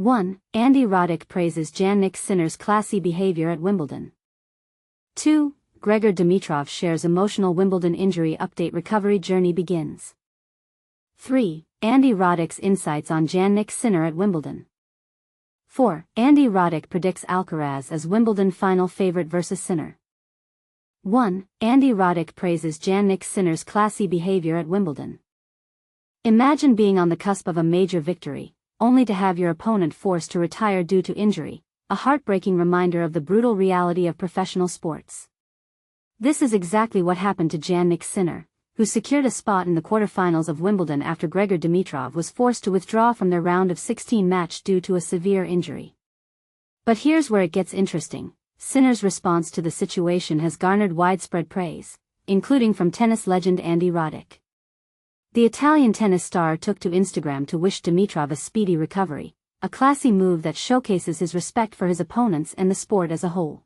1. Andy Roddick praises Jannik Sinner's classy behavior at Wimbledon. 2. Grigor Dimitrov shares emotional Wimbledon injury update, recovery journey begins. 3. Andy Roddick's insights on Jannik Sinner at Wimbledon. 4. Andy Roddick predicts Alcaraz as Wimbledon final favorite versus Sinner. 1. Andy Roddick praises Jannik Sinner's classy behavior at Wimbledon. Imagine being on the cusp of a major victory, only to have your opponent forced to retire due to injury, a heartbreaking reminder of the brutal reality of professional sports. This is exactly what happened to Jannik Sinner, who secured a spot in the quarterfinals of Wimbledon after Grigor Dimitrov was forced to withdraw from their round of 16 match due to a severe injury. But here's where it gets interesting. Sinner's response to the situation has garnered widespread praise, including from tennis legend Andy Roddick. The Italian tennis star took to Instagram to wish Dimitrov a speedy recovery, a classy move that showcases his respect for his opponents and the sport as a whole.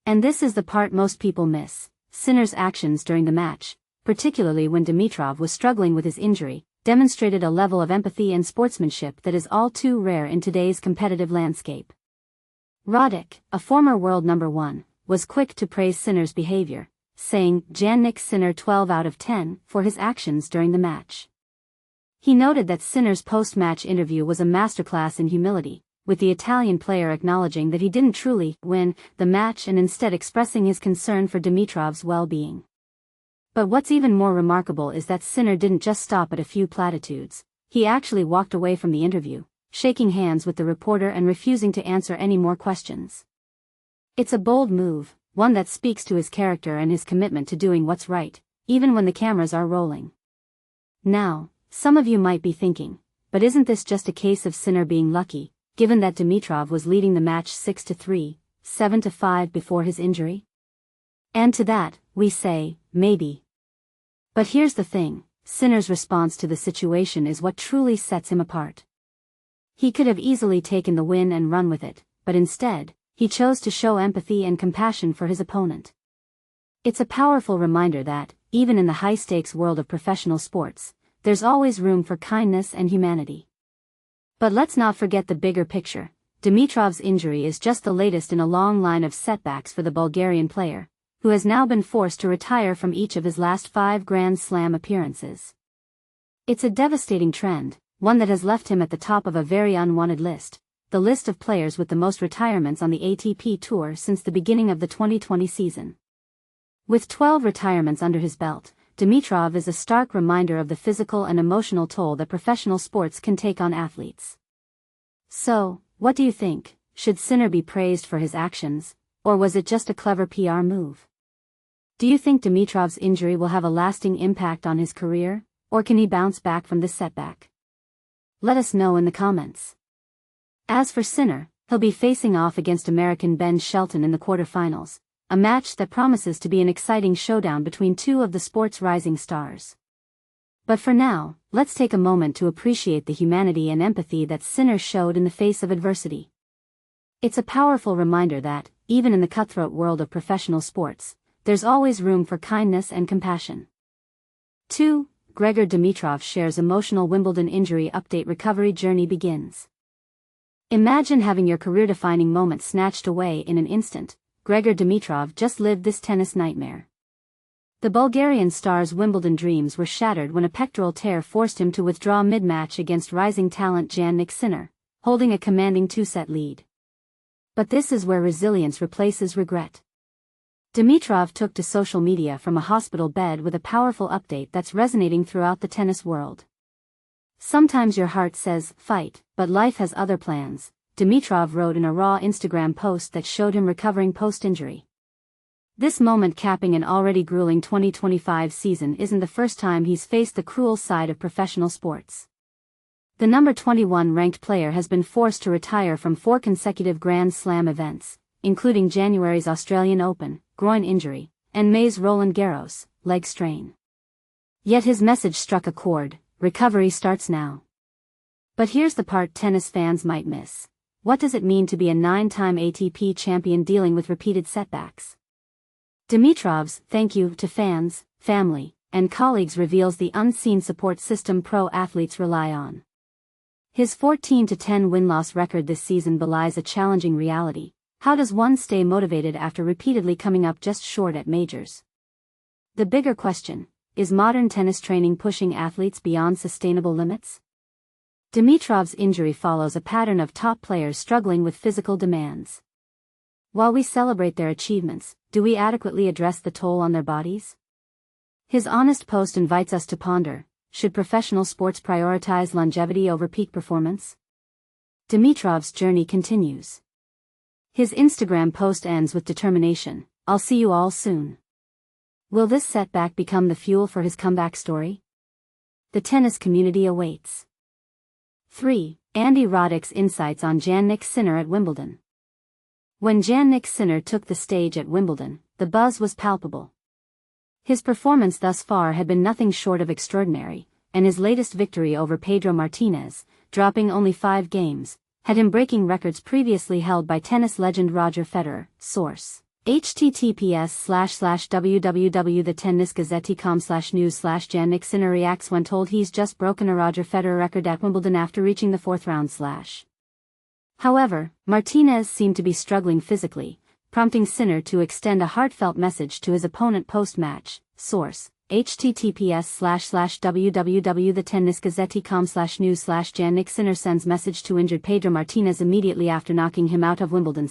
And this is the part most people miss. Sinner's actions during the match, particularly when Dimitrov was struggling with his injury, demonstrated a level of empathy and sportsmanship that is all too rare in today's competitive landscape. Roddick, a former world number 1, was quick to praise Sinner's behavior, saying Jannik Sinner 12 out of 10 for his actions during the match. He noted that Sinner's post-match interview was a masterclass in humility, with the Italian player acknowledging that he didn't truly win the match and instead expressing his concern for Dimitrov's well-being. But what's even more remarkable is that Sinner didn't just stop at a few platitudes. He actually walked away from the interview, shaking hands with the reporter and refusing to answer any more questions. It's a bold move, one that speaks to his character and his commitment to doing what's right, even when the cameras are rolling. Now, some of you might be thinking, but isn't this just a case of Sinner being lucky, given that Dimitrov was leading the match 6-3, 7-5 before his injury? And to that, we say, maybe. But here's the thing, Sinner's response to the situation is what truly sets him apart. He could have easily taken the win and run with it, but instead, he chose to show empathy and compassion for his opponent. It's a powerful reminder that, even in the high-stakes world of professional sports, there's always room for kindness and humanity. But let's not forget the bigger picture. Dimitrov's injury is just the latest in a long line of setbacks for the Bulgarian player, who has now been forced to retire from each of his last 5 Grand Slam appearances. It's a devastating trend, one that has left him at the top of a very unwanted list, the list of players with the most retirements on the ATP Tour since the beginning of the 2020 season. With 12 retirements under his belt, Dimitrov is a stark reminder of the physical and emotional toll that professional sports can take on athletes. So, what do you think? Should Sinner be praised for his actions, or was it just a clever PR move? Do you think Dimitrov's injury will have a lasting impact on his career, or can he bounce back from this setback? Let us know in the comments. As for Sinner, he'll be facing off against American Ben Shelton in the quarterfinals, a match that promises to be an exciting showdown between two of the sport's rising stars. But for now, let's take a moment to appreciate the humanity and empathy that Sinner showed in the face of adversity. It's a powerful reminder that, even in the cutthroat world of professional sports, there's always room for kindness and compassion. 2. Grigor Dimitrov shares emotional Wimbledon injury update, recovery journey begins. Imagine having your career-defining moment snatched away in an instant. Grigor Dimitrov just lived this tennis nightmare. The Bulgarian star's Wimbledon dreams were shattered when a pectoral tear forced him to withdraw mid-match against rising talent Jannik Sinner, holding a commanding 2-set lead. But this is where resilience replaces regret. Dimitrov took to social media from a hospital bed with a powerful update that's resonating throughout the tennis world. Sometimes your heart says, fight, but life has other plans, Dimitrov wrote in a raw Instagram post that showed him recovering post-injury. This moment capping an already grueling 2025 season isn't the first time he's faced the cruel side of professional sports. The number 21 ranked player has been forced to retire from 4 consecutive Grand Slam events, including January's Australian Open, groin injury, and May's Roland Garros, leg strain. Yet his message struck a chord: recovery starts now. But here's the part tennis fans might miss. What does it mean to be a 9-time ATP champion dealing with repeated setbacks? Dimitrov's thank you to fans, family, and colleagues reveals the unseen support system pro athletes rely on. His 14-10 win-loss record this season belies a challenging reality. How does one stay motivated after repeatedly coming up just short at majors? The bigger question, is modern tennis training pushing athletes beyond sustainable limits? Dimitrov's injury follows a pattern of top players struggling with physical demands. While we celebrate their achievements, do we adequately address the toll on their bodies? His honest post invites us to ponder, should professional sports prioritize longevity over peak performance? Dimitrov's journey continues. His Instagram post ends with determination, "I'll see you all soon." Will this setback become the fuel for his comeback story? The tennis community awaits. 3. Andy Roddick's insights on Jannik Sinner at Wimbledon. When Jannik Sinner took the stage at Wimbledon, the buzz was palpable. His performance thus far had been nothing short of extraordinary, and his latest victory over Pedro Martinez, dropping only 5 games, had him breaking records previously held by tennis legend Roger Federer. Source: https://www.thetennisgazette.com/news/ Jannik Sinner reacts when told he's just broken a Roger Federer record at Wimbledon after reaching the 4th round. However, Martinez seemed to be struggling physically, prompting Sinner to extend a heartfelt message to his opponent post-match. Source: https://www.thetennisgazette.com/news/ Jannik Sinner sends message to injured Pedro Martinez immediately after knocking him out of Wimbledon.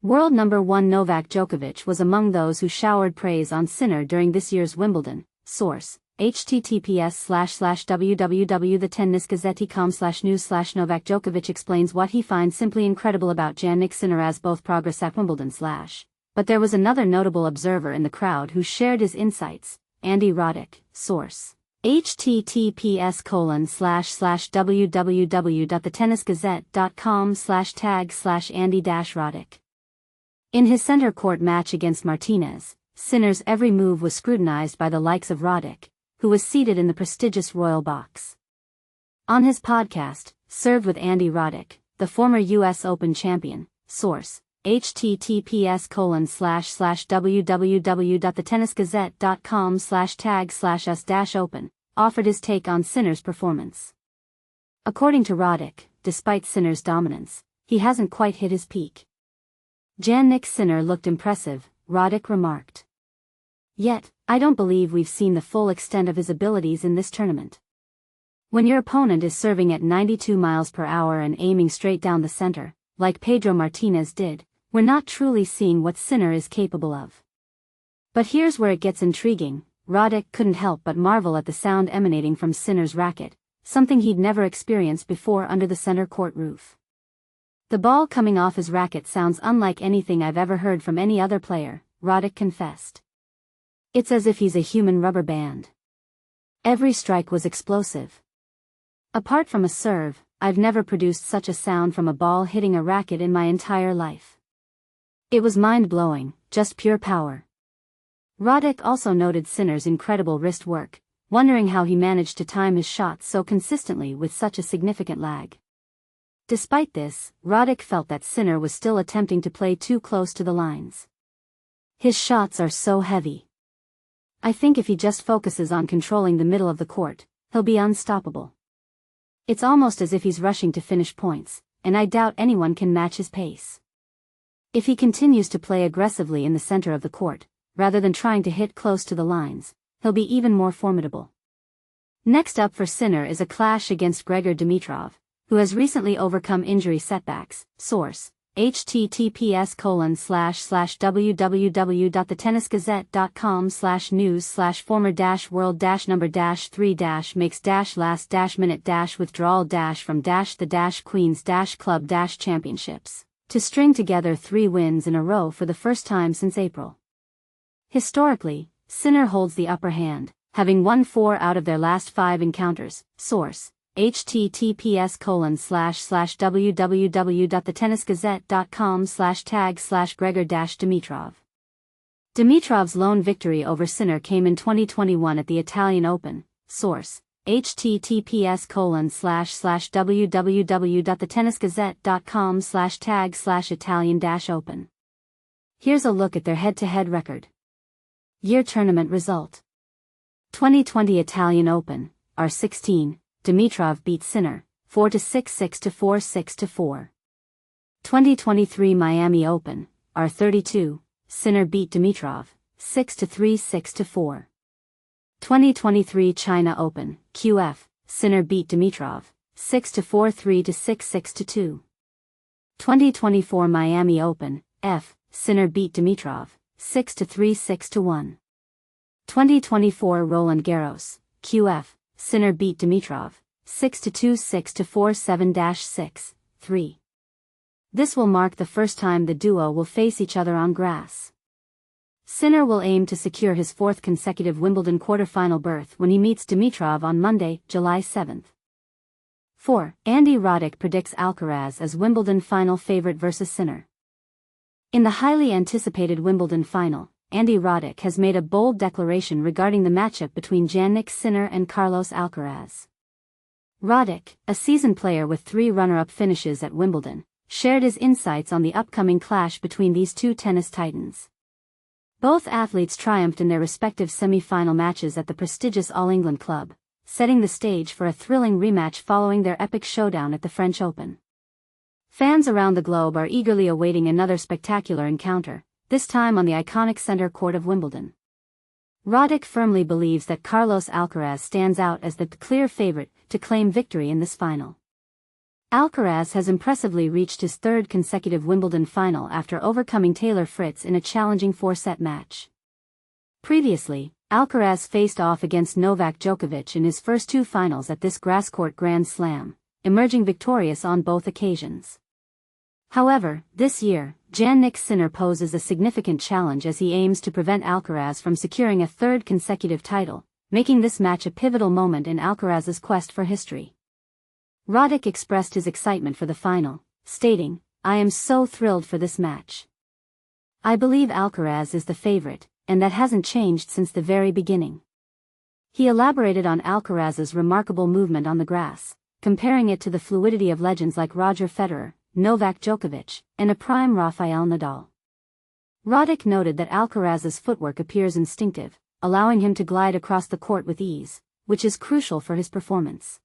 World number 1 Novak Djokovic was among those who showered praise on Sinner during this year's Wimbledon. Source: https://www.thetennisgazette.com/news/ Novak Djokovic explains what he finds simply incredible about Jannik Sinner as both progress at Wimbledon. But there was another notable observer in the crowd who shared his insights, Andy Roddick. Source: https://www.thetennisgazette.com/tag/Andy-Roddick. In his center court match against Martinez, Sinner's every move was scrutinized by the likes of Roddick, who was seated in the prestigious Royal Box. On his podcast, Served with Andy Roddick, the former U.S. Open champion, source: https://www.thetennisgazette.com/tag/us-open, offered his take on Sinner's performance. According to Roddick, despite Sinner's dominance, he hasn't quite hit his peak. Jannik Sinner looked impressive, Roddick remarked. Yet, I don't believe we've seen the full extent of his abilities in this tournament. When your opponent is serving at 92 miles per hour and aiming straight down the center, like Pedro Martinez did, we're not truly seeing what Sinner is capable of. But here's where it gets intriguing. Roddick couldn't help but marvel at the sound emanating from Sinner's racket, something he'd never experienced before under the center court roof. The ball coming off his racket sounds unlike anything I've ever heard from any other player, Roddick confessed. It's as if he's a human rubber band. Every strike was explosive. Apart from a serve, I've never produced such a sound from a ball hitting a racket in my entire life. It was mind-blowing, just pure power. Roddick also noted Sinner's incredible wrist work, wondering how he managed to time his shots so consistently with such a significant lag. Despite this, Roddick felt that Sinner was still attempting to play too close to the lines. His shots are so heavy. I think if he just focuses on controlling the middle of the court, he'll be unstoppable. It's almost as if he's rushing to finish points, and I doubt anyone can match his pace. If he continues to play aggressively in the center of the court, rather than trying to hit close to the lines, he'll be even more formidable. Next up for Sinner is a clash against Grigor Dimitrov, who has recently overcome injury setbacks. Source: https://www.thetennisgazette.com/news/ former-world-number-3-makes-last-minute-with-draw-from-the-queens-club-championships, to string together 3 wins in a row for the first time since April. Historically, Sinner holds the upper hand, having won 4 out of their last 5 encounters. Source: https://www.thetennisgazette.com/tag/Grigor-Dimitrov. Dimitrov's lone victory over Sinner came in 2021 at the Italian Open. Source: https://www.thetennisgazette.com/tag/Italian-Open. Here's a look at their head-to-head record. Year tournament result. 2020 Italian Open, R16, Dimitrov beat Sinner, 4-6, 6-4, 6-4. 2023 Miami Open, R32, Sinner beat Dimitrov, 6-3, 6-4. 2023 China Open, QF, Sinner beat Dimitrov, 6-4, 3-6, 6-2. 2024 Miami Open, F, Sinner beat Dimitrov, 6-3, 6-1. 2024 Roland Garros, QF, Sinner beat Dimitrov, 6-2, 6-4, 7-6, 3. This will mark the first time the duo will face each other on grass. Sinner will aim to secure his fourth consecutive Wimbledon quarterfinal berth when he meets Dimitrov on Monday, July 7. 4. Andy Roddick predicts Alcaraz as Wimbledon final favorite versus Sinner. In the highly anticipated Wimbledon final, Andy Roddick has made a bold declaration regarding the matchup between Jannik Sinner and Carlos Alcaraz. Roddick, a seasoned player with 3 runner-up finishes at Wimbledon, shared his insights on the upcoming clash between these two tennis titans. Both athletes triumphed in their respective semi-final matches at the prestigious All England Club, setting the stage for a thrilling rematch following their epic showdown at the French Open. Fans around the globe are eagerly awaiting another spectacular encounter, this time on the iconic center court of Wimbledon. Roddick firmly believes that Carlos Alcaraz stands out as the clear favorite to claim victory in this final. Alcaraz has impressively reached his 3rd consecutive Wimbledon final after overcoming Taylor Fritz in a challenging 4-set match. Previously, Alcaraz faced off against Novak Djokovic in his first 2 finals at this grasscourt Grand Slam, emerging victorious on both occasions. However, this year, Jannik Sinner poses a significant challenge as he aims to prevent Alcaraz from securing a 3rd consecutive title, making this match a pivotal moment in Alcaraz's quest for history. Roddick expressed his excitement for the final, stating, "I am so thrilled for this match. I believe Alcaraz is the favorite, and that hasn't changed since the very beginning." He elaborated on Alcaraz's remarkable movement on the grass, comparing it to the fluidity of legends like Roger Federer, Novak Djokovic, and a prime Rafael Nadal. Roddick noted that Alcaraz's footwork appears instinctive, allowing him to glide across the court with ease, which is crucial for his performance.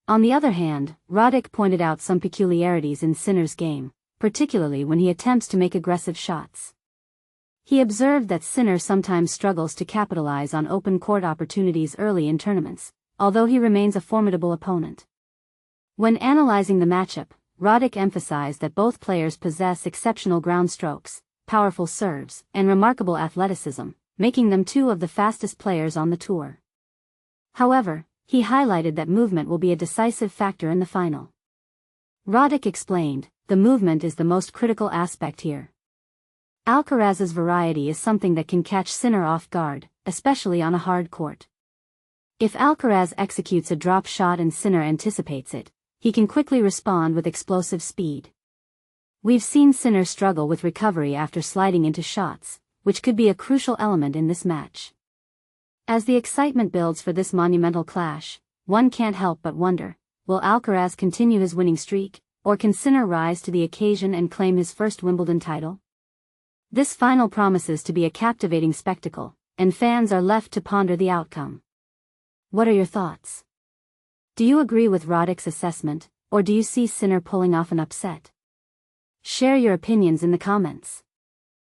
On the other hand, Roddick pointed out some peculiarities in Sinner's game, particularly when he attempts to make aggressive shots. He observed that Sinner sometimes struggles to capitalize on open court opportunities early in tournaments, although he remains a formidable opponent. When analyzing the matchup, Roddick emphasized that both players possess exceptional ground strokes, powerful serves, and remarkable athleticism, making them 2 of the fastest players on the tour. However, he highlighted that movement will be a decisive factor in the final. Roddick explained, "The movement is the most critical aspect here. Alcaraz's variety is something that can catch Sinner off guard, especially on a hard court. If Alcaraz executes a drop shot and Sinner anticipates it, he can quickly respond with explosive speed. We've seen Sinner struggle with recovery after sliding into shots, which could be a crucial element in this match." As the excitement builds for this monumental clash, one can't help but wonder, will Alcaraz continue his winning streak, or can Sinner rise to the occasion and claim his first Wimbledon title? This final promises to be a captivating spectacle, and fans are left to ponder the outcome. What are your thoughts? Do you agree with Roddick's assessment, or do you see Sinner pulling off an upset? Share your opinions in the comments.